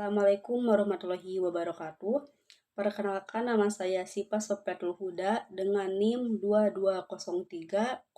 Assalamualaikum warahmatullahi wabarakatuh. Perkenalkan, nama saya Sipa Sofiatul Huda dengan NIM 2203060040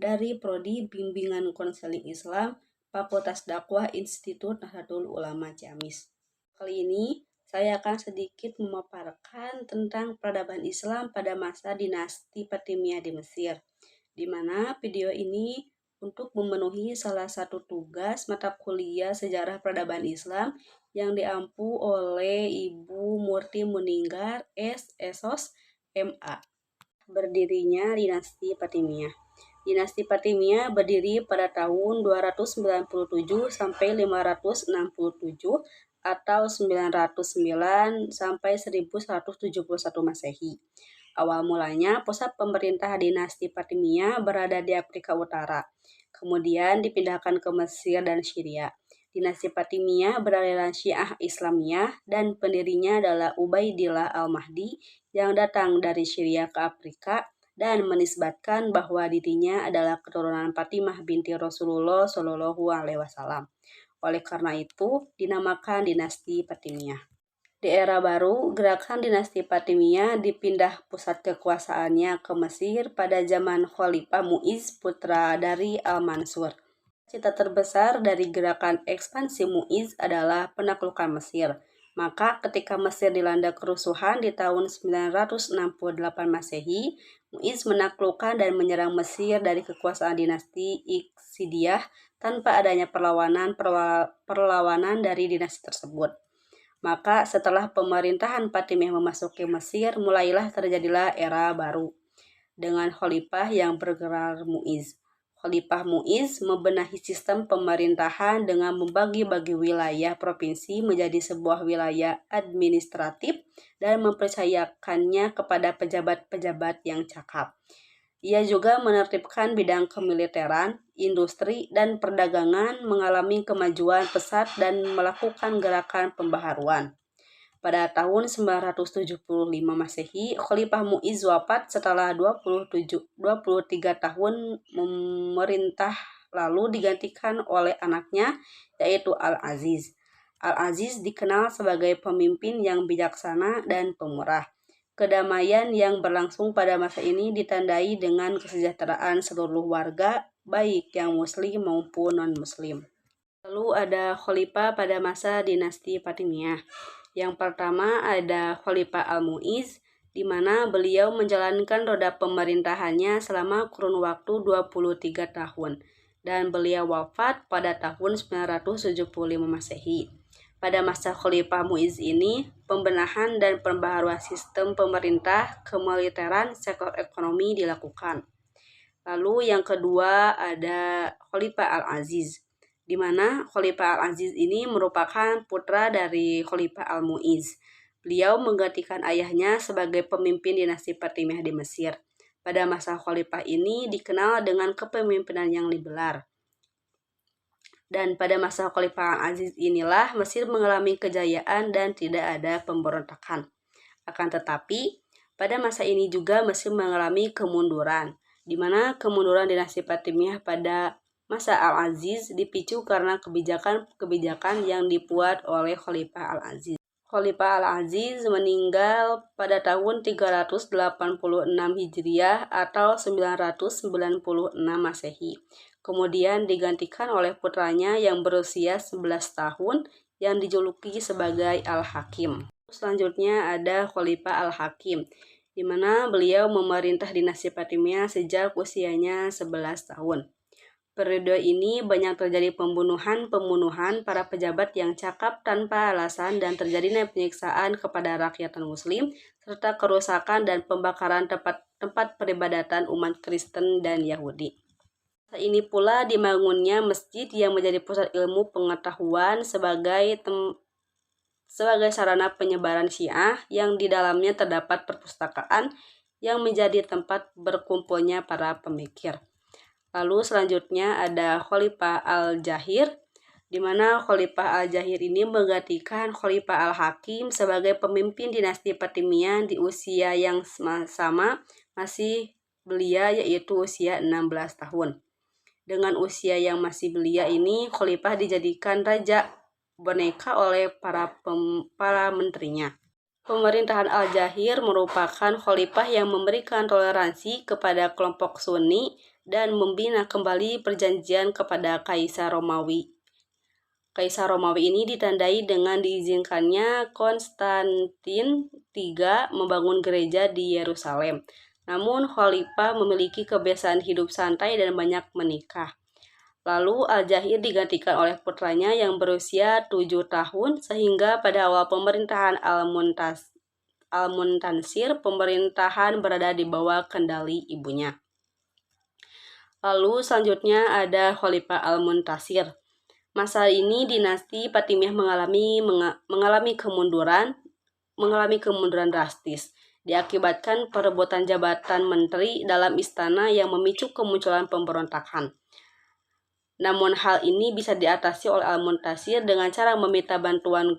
dari Prodi Bimbingan Konseling Islam Fakultas Dakwah Institut Nahdlatul Ulama Ciamis. Kali ini saya akan sedikit memaparkan tentang peradaban Islam pada masa dinasti Fatimiyah di Mesir, di mana video ini untuk memenuhi salah satu tugas mata kuliah Sejarah Peradaban Islam yang diampu oleh Ibu Murti Muninggar SSOS MA. Berdirinya dinasti Fatimiyah. Dinasti Fatimiyah berdiri pada tahun 297 sampai 567 atau 909 sampai 1171 Masehi. Awal mulanya pusat pemerintah dinasti Fatimiyah berada di Afrika Utara. Kemudian dipindahkan ke Mesir dan Syria. Dinasti Fatimiyah beraliran Syiah Islamiyah dan pendirinya adalah Ubaidillah Al-Mahdi yang datang dari Syria ke Afrika dan menisbatkan bahwa dirinya adalah keturunan Fatimah binti Rasulullah Shallallahu Alaihi Wasallam. Oleh karena itu dinamakan dinasti Fatimiyah. Di era baru, gerakan dinasti Fatimiyah dipindah pusat kekuasaannya ke Mesir pada zaman Khalifah Mu'iz putra dari Al-Mansur. Cita terbesar dari gerakan ekspansi Mu'iz adalah penaklukan Mesir. Maka ketika Mesir dilanda kerusuhan di tahun 968 Masehi, Mu'iz menaklukkan dan menyerang Mesir dari kekuasaan dinasti Iksidiyah tanpa adanya perlawanan dari dinasti tersebut. Maka setelah pemerintahan Fatimiyah memasuki Mesir, mulailah terjadilah era baru dengan khalifah yang bergelar Mu'iz. Khalifah Mu'iz membenahi sistem pemerintahan dengan membagi-bagi wilayah provinsi menjadi sebuah wilayah administratif dan mempercayakannya kepada pejabat-pejabat yang cakap. Ia juga menertibkan bidang kemiliteran, industri, dan perdagangan mengalami kemajuan pesat dan melakukan gerakan pembaharuan. Pada tahun 975 Masehi, Khalifah Mu'iz wafat setelah 23 tahun memerintah, lalu digantikan oleh anaknya yaitu Al-Aziz. Al-Aziz dikenal sebagai pemimpin yang bijaksana dan pemurah. Kedamaian yang berlangsung pada masa ini ditandai dengan kesejahteraan seluruh warga, baik yang muslim maupun non-muslim. Lalu ada khalifah pada masa dinasti Fatimiyah. Yang pertama ada Khalifah Al-Mu'iz, di mana beliau menjalankan roda pemerintahannya selama kurun waktu 23 tahun, dan beliau wafat pada tahun 975 Masehi. Pada masa Khalifah Mu'iz ini, pembenahan dan pembaharuan sistem pemerintah, kemiliteran, sektor ekonomi dilakukan. Lalu yang kedua ada Khalifah Al-Aziz, di mana Khalifah Al-Aziz ini merupakan putra dari Khalifah Al-Mu'iz. Beliau menggantikan ayahnya sebagai pemimpin dinasti Fatimiyah di Mesir. Pada masa khalifah ini dikenal dengan kepemimpinan yang liberal. Dan pada masa Khalifah Al-Aziz inilah Mesir mengalami kejayaan dan tidak ada pemberontakan. Akan tetapi, pada masa ini juga Mesir mengalami kemunduran, di mana kemunduran dinasti Fatimiyah pada masa Al-Aziz dipicu karena kebijakan-kebijakan yang dibuat oleh Khalifah Al-Aziz. Khalifah Al-Aziz meninggal pada tahun 386 Hijriah atau 996 Masehi. Kemudian digantikan oleh putranya yang berusia 11 tahun yang dijuluki sebagai Al-Hakim. Selanjutnya ada Khalifah Al-Hakim, di mana beliau memerintah dinasti Fatimiyah sejak usianya 11 tahun. Periode ini banyak terjadi pembunuhan para pejabat yang cakap tanpa alasan dan terjadinya penyiksaan kepada rakyat non-muslim serta kerusakan dan pembakaran tempat peribadatan umat Kristen dan Yahudi. Saat ini pula dibangunnya masjid yang menjadi pusat ilmu pengetahuan sebagai sarana penyebaran Syiah yang di dalamnya terdapat perpustakaan yang menjadi tempat berkumpulnya para pemikir. Lalu selanjutnya ada Khalifah Al-Jahir, di mana Khalifah Al-Jahir ini menggantikan Khalifah Al-Hakim sebagai pemimpin dinasti Fatimiyah di usia yang sama masih belia, yaitu usia 16 tahun. Dengan usia yang masih belia ini, Khalifah dijadikan raja boneka oleh para menterinya. Pemerintahan Al-Jahir merupakan khalifah yang memberikan toleransi kepada kelompok Sunni dan membina kembali perjanjian kepada Kaisar Romawi. Kaisar Romawi ini ditandai dengan diizinkannya Konstantin III membangun gereja di Yerusalem. Namun, khalifah memiliki kebiasaan hidup santai dan banyak menikah. Lalu Al-Jahir digantikan oleh putranya yang berusia 7 tahun sehingga pada awal pemerintahan Al-Muntansir pemerintahan berada di bawah kendali ibunya. Lalu selanjutnya ada Khalifah Al-Muntasir. Masa ini dinasti Fatimiyah mengalami kemunduran drastis diakibatkan perebutan jabatan menteri dalam istana yang memicu kemunculan pemberontakan. Namun hal ini bisa diatasi oleh Al-Muntasir dengan cara meminta bantuan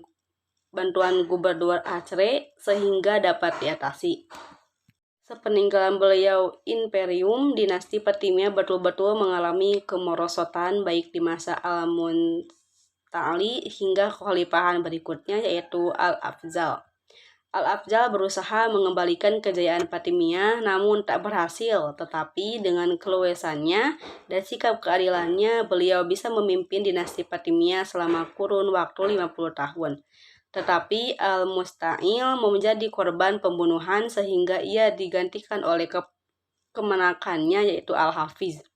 Gubernur Acre sehingga dapat diatasi. Sepeninggalan beliau, Imperium dinasti Fatimiyah betul-betul mengalami kemerosotan baik di masa Al-Munta'ali hingga kekhalifahan berikutnya yaitu Al-Afzal. Al-Afzal berusaha mengembalikan kejayaan Fatimiyah namun tak berhasil, tetapi dengan keluasannya dan sikap keadilannya beliau bisa memimpin dinasti Fatimiyah selama kurun waktu 50 tahun. Tetapi Al-Musta'il menjadi korban pembunuhan sehingga ia digantikan oleh kemenakannya yaitu Al-Hafiz.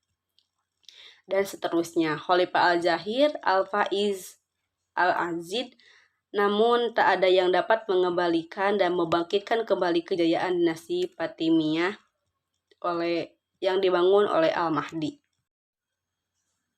Dan seterusnya, Khalifah Al-Jahir, Al-Faiz, Al-Azid, namun tak ada yang dapat mengembalikan dan membangkitkan kembali kejayaan dinasti Fatimiyah yang dibangun oleh Al-Mahdi.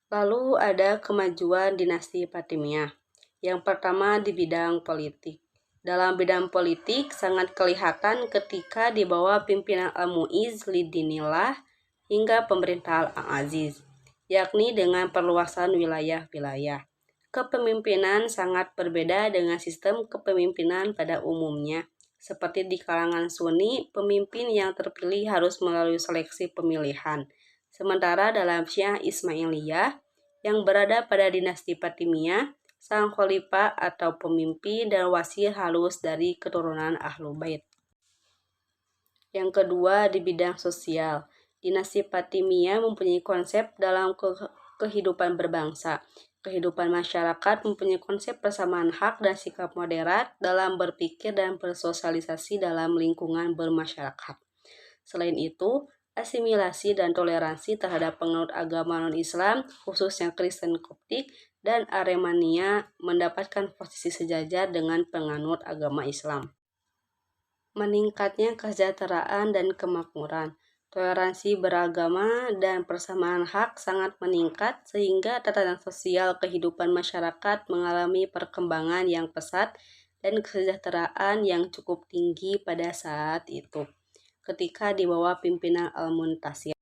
Lalu ada kemajuan dinasti Fatimiyah. Yang pertama di bidang politik. Dalam bidang politik sangat kelihatan ketika di bawah pimpinan Al-Mu'izz Lidinillah hingga pemerintah Al-Aziz, yakni dengan perluasan wilayah-wilayah. Kepemimpinan sangat berbeda dengan sistem kepemimpinan pada umumnya. Seperti di kalangan Sunni, pemimpin yang terpilih harus melalui seleksi pemilihan. Sementara dalam Syiah Ismailiyah yang berada pada dinasti Fatimiyah, sang khalifah atau pemimpin dan wazir halus dari keturunan Ahlul Bait. Yang kedua di bidang sosial. Dinasti Fatimiyah mempunyai konsep dalam kehidupan berbangsa. Kehidupan masyarakat mempunyai konsep persamaan hak dan sikap moderat dalam berpikir dan bersosialisasi dalam lingkungan bermasyarakat. Selain itu, asimilasi dan toleransi terhadap penganut agama non-Islam, khususnya Kristen Koptik dan Aremania, mendapatkan posisi sejajar dengan penganut agama Islam. Meningkatnya kesejahteraan dan kemakmuran. Toleransi beragama dan persamaan hak sangat meningkat sehingga tatanan sosial kehidupan masyarakat mengalami perkembangan yang pesat dan kesejahteraan yang cukup tinggi pada saat itu ketika di bawah pimpinan Al-Muntasir.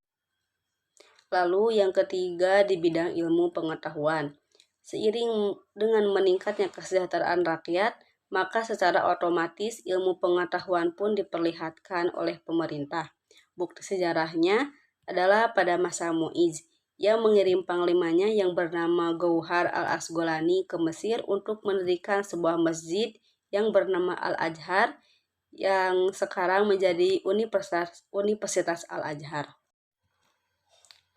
Lalu yang ketiga di bidang ilmu pengetahuan. Seiring dengan meningkatnya kesejahteraan rakyat, maka secara otomatis ilmu pengetahuan pun diperlihatkan oleh pemerintah. Bukti sejarahnya adalah pada masa Mu'izz yang mengirim panglimanya yang bernama Gauhar al-Asqalani ke Mesir untuk mendirikan sebuah masjid yang bernama Al-Azhar yang sekarang menjadi Universitas Al-Azhar.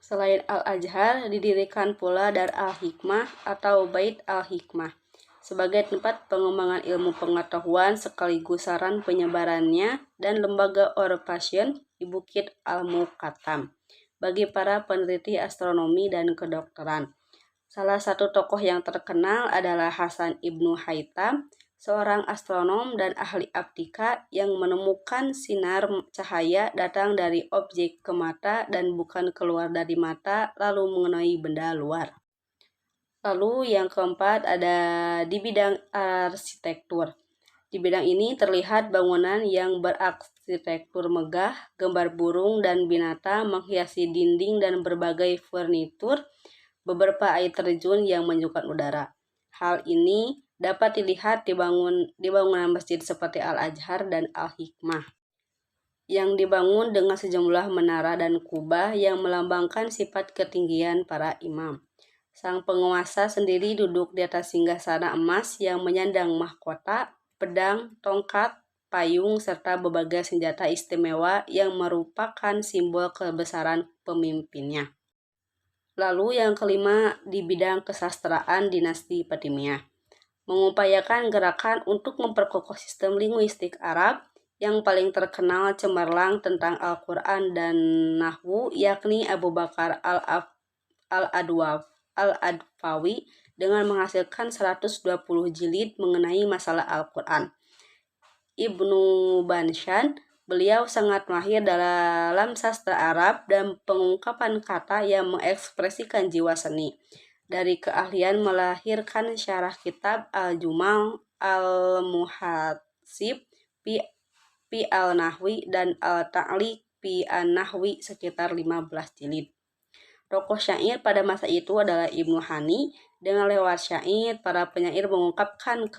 Selain Al-Azhar, didirikan pula Dar al-Hikmah atau Bait al-Hikmah sebagai tempat pengembangan ilmu pengetahuan sekaligus saran penyebarannya dan lembaga Orpation di Bukit Al-Muqattam bagi para peneliti astronomi dan kedokteran. Salah satu tokoh yang terkenal adalah Hasan Ibnu Haytham, seorang astronom dan ahli optika yang menemukan sinar cahaya datang dari objek ke mata dan bukan keluar dari mata lalu mengenai benda luar. Lalu yang keempat ada di bidang arsitektur. Di bidang ini terlihat bangunan yang berarsitektur megah, gambar burung dan binatang menghiasi dinding dan berbagai furnitur, beberapa air terjun yang menyejukkan udara. Hal ini dapat dilihat di bangunan masjid seperti Al-Azhar dan Al-Hikmah. yang dibangun dengan sejumlah menara dan kubah yang melambangkan sifat ketinggian para imam. Sang penguasa sendiri duduk di atas singgasana emas yang menyandang mahkota, pedang, tongkat, payung, serta berbagai senjata istimewa yang merupakan simbol kebesaran pemimpinnya. Lalu yang kelima, di bidang kesastraan dinasti Fatimiyah, mengupayakan gerakan untuk memperkokoh sistem linguistik Arab. Yang paling terkenal cemerlang tentang Al-Quran dan Nahwu yakni Abu Bakar Al-Adwawi dengan menghasilkan 120 jilid mengenai masalah Al-Quran. Ibnu Banshan, beliau sangat mahir dalam sastra Arab dan pengungkapan kata yang mengekspresikan jiwa seni. Dari keahlian melahirkan syarah kitab Al-Jumal, Al-Muhasib, Fi Al-Nahwi, dan Al-Ta'liq Fi An-Nahwi sekitar 15 jilid. Tokoh syair pada masa itu adalah Ibnu Hani. Dengan lewat syair, para penyair mengungkapkan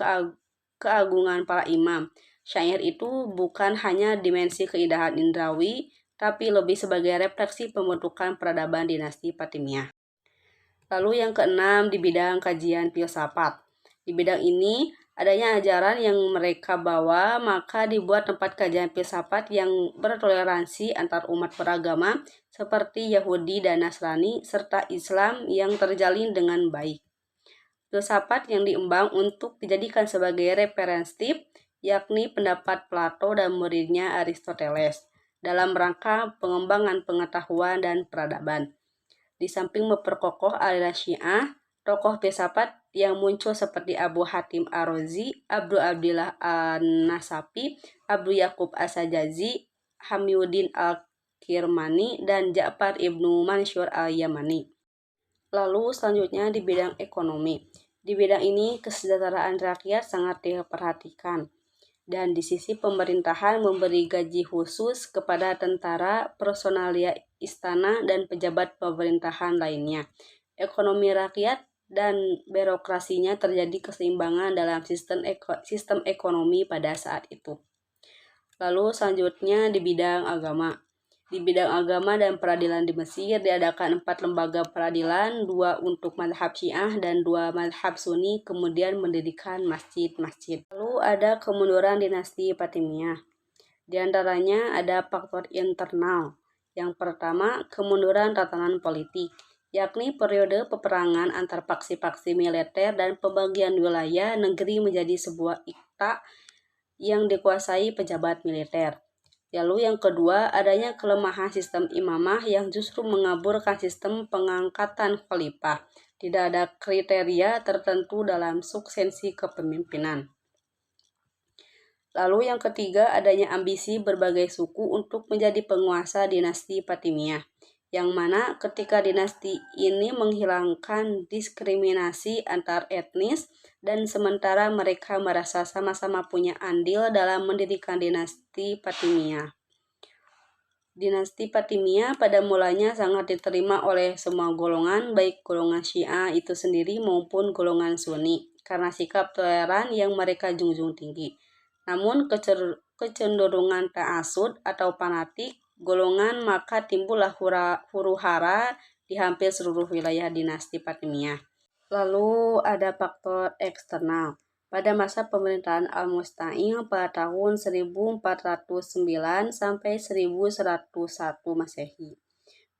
keagungan para imam. Syair itu bukan hanya dimensi keindahan indrawi, tapi lebih sebagai refleksi pembentukan peradaban dinasti Fatimiyah. Lalu yang keenam, di bidang kajian filsafat. Di bidang ini, adanya ajaran yang mereka bawa, maka dibuat tempat kajian filsafat yang bertoleransi antar umat beragama seperti Yahudi dan Nasrani serta Islam yang terjalin dengan baik. Filsafat yang diembang untuk dijadikan sebagai referensi yakni pendapat Plato dan muridnya Aristoteles dalam rangka pengembangan pengetahuan dan peradaban. Di samping memperkokoh aliran Syiah, tokoh filsafat yang muncul seperti Abu Hatim Ar-Razi, Abu Abdillah An-Nasafi, Abu Yakub As-Sajazi, Hamiuddin Al-Kirmani, dan Ja'far Ibnu Mansur Al-Yamani. Lalu selanjutnya di bidang ekonomi. Di bidang ini kesejahteraan rakyat sangat diperhatikan. Dan di sisi pemerintahan memberi gaji khusus kepada tentara, personalia istana, dan pejabat pemerintahan lainnya. Ekonomi rakyat dan birokrasinya terjadi keseimbangan dalam sistem ekonomi pada saat itu. Lalu selanjutnya di bidang agama. Di bidang agama dan peradilan di Mesir diadakan 4 lembaga peradilan, 2 untuk mazhab Syiah dan 2 mazhab Sunni, kemudian mendirikan masjid-masjid. Lalu ada kemunduran dinasti Fatimiyah. Di antaranya ada faktor internal. Yang pertama, kemunduran tatanan politik, yakni periode peperangan antar faksi-faksi militer dan pembagian wilayah negeri menjadi sebuah iqta yang dikuasai pejabat militer. Lalu yang kedua, adanya kelemahan sistem imamah yang justru mengaburkan sistem pengangkatan khalifah. Tidak ada kriteria tertentu dalam suksensi kepemimpinan. Lalu yang ketiga, adanya ambisi berbagai suku untuk menjadi penguasa dinasti Fatimiyah, yang mana ketika dinasti ini menghilangkan diskriminasi antar etnis dan sementara mereka merasa sama-sama punya andil dalam mendirikan dinasti Fatimiyah. Dinasti Fatimiyah pada mulanya sangat diterima oleh semua golongan, baik golongan Syiah itu sendiri maupun golongan Sunni, karena sikap toleran yang mereka junjung tinggi. Namun kecenderungan ta'assub atau fanatik golongan, maka timbullah huru-hara di hampir seluruh wilayah dinasti Fatimiyah. Lalu ada faktor eksternal. Pada masa pemerintahan Al-Musta'in pada tahun 1409 sampai 1101 Masehi,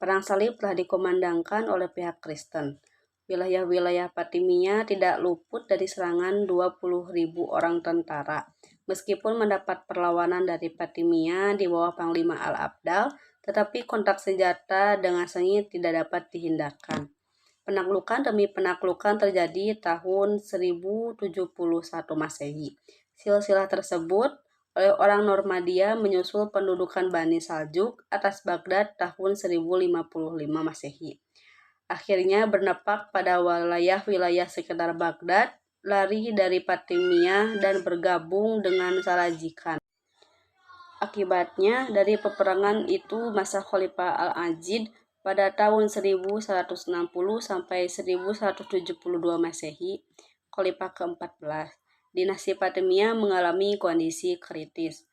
perang salib telah dikomandangkan oleh pihak Kristen. Wilayah-wilayah Fatimiyah tidak luput dari serangan 20.000 orang tentara. Meskipun mendapat perlawanan dari Fatimiyah di bawah Panglima Al-Abdal, tetapi kontak senjata dengan sengit tidak dapat dihindarkan. Penaklukan demi penaklukan terjadi tahun 1071 Masehi. Silsilah tersebut oleh orang Normandia menyusul pendudukan Bani Saljuk atas Baghdad tahun 1055 Masehi. Akhirnya bernepak pada wilayah-wilayah sekitar Baghdad, lari dari Fatimiyah dan bergabung dengan Salajikan. Akibatnya dari peperangan itu masa Khalifah Al-Ajid pada tahun 1160 sampai 1172 Masehi, Khalifah ke-14, dinasti Fatimiyah mengalami kondisi kritis.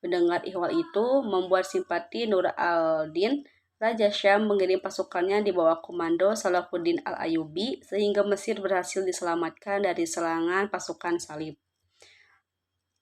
Mendengar ihwal itu membuat simpati Nur al-Din, Raja Syam mengirim pasukannya di bawah komando Salahuddin al-Ayyubi sehingga Mesir berhasil diselamatkan dari serangan pasukan Salib.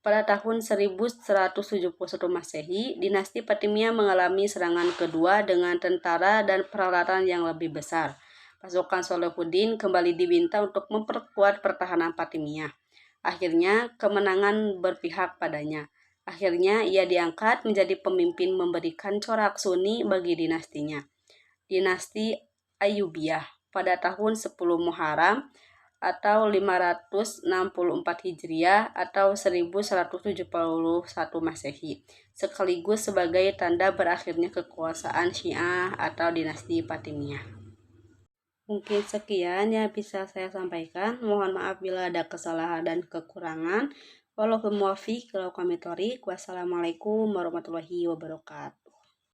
Pada tahun 1171 Masehi, dinasti Fatimiyah mengalami serangan kedua dengan tentara dan peralatan yang lebih besar. Pasukan Salahuddin kembali diminta untuk memperkuat pertahanan Fatimiyah. Akhirnya, kemenangan berpihak padanya. Akhirnya, ia diangkat menjadi pemimpin memberikan corak sunni bagi dinastinya. Dinasti Ayyubiyah pada tahun 10 Muharram atau 564 Hijriah atau 1171 Masehi, sekaligus sebagai tanda berakhirnya kekuasaan Syiah atau dinasti Fatimiyah. Mungkin sekian yang bisa saya sampaikan. Mohon maaf bila ada kesalahan dan kekurangan. Wallahul muwaffiq ila aqwamit thoriq. Wassalamualaikum warahmatullahi wabarakatuh.